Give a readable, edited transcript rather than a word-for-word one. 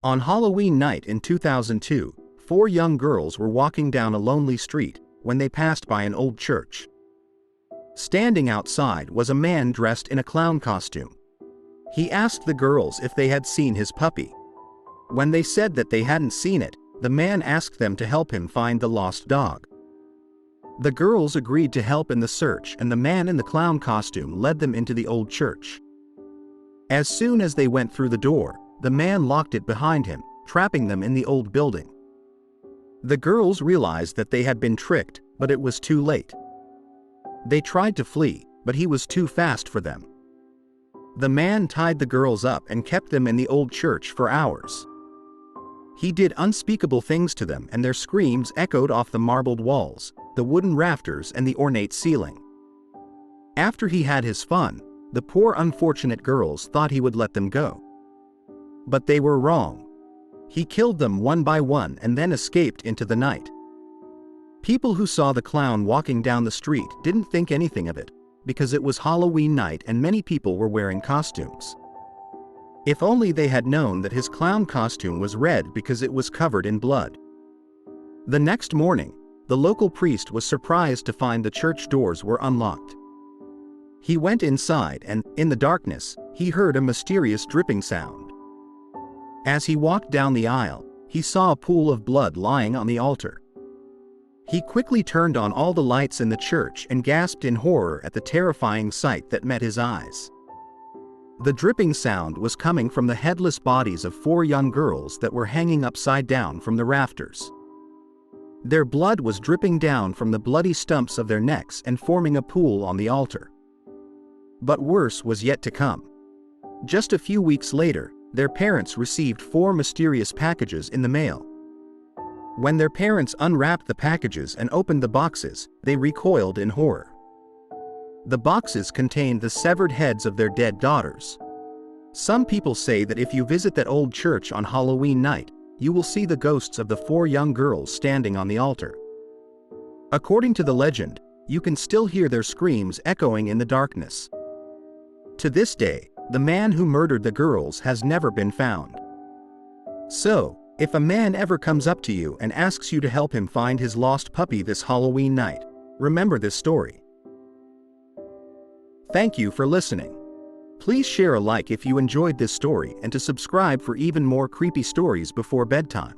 On Halloween night in 2002, four young girls were walking down a lonely street when they passed by an old church. Standing outside was a man dressed in a clown costume. He asked the girls if they had seen his puppy. When they said that they hadn't seen it, the man asked them to help him find the lost dog. The girls agreed to help in the search, and the man in the clown costume led them into the old church. As soon as they went through the door, the man locked it behind him, trapping them in the old building. The girls realized that they had been tricked, but it was too late. They tried to flee, but he was too fast for them. The man tied the girls up and kept them in the old church for hours. He did unspeakable things to them, and their screams echoed off the marbled walls, the wooden rafters, and the ornate ceiling. After he had his fun, the poor unfortunate girls thought he would let them go. But they were wrong. He killed them one by one and then escaped into the night. People who saw the clown walking down the street didn't think anything of it, because it was Halloween night and many people were wearing costumes. If only they had known that his clown costume was red because it was covered in blood. The next morning, the local priest was surprised to find the church doors were unlocked. He went inside and, in the darkness, he heard a mysterious dripping sound. As he walked down the aisle, he saw a pool of blood lying on the altar. He quickly turned on all the lights in the church and gasped in horror at the terrifying sight that met his eyes. The dripping sound was coming from the headless bodies of four young girls that were hanging upside down from the rafters. Their blood was dripping down from the bloody stumps of their necks and forming a pool on the altar. But worse was yet to come. Just a few weeks later, their parents received four mysterious packages in the mail. When their parents unwrapped the packages and opened the boxes, they recoiled in horror. The boxes contained the severed heads of their dead daughters. Some people say that if you visit that old church on Halloween night, you will see the ghosts of the four young girls standing on the altar. According to the legend, you can still hear their screams echoing in the darkness. To this day, the man who murdered the girls has never been found. So, if a man ever comes up to you and asks you to help him find his lost puppy this Halloween night, remember this story. Thank you for listening. Please share a like if you enjoyed this story and to subscribe for even more creepy stories before bedtime.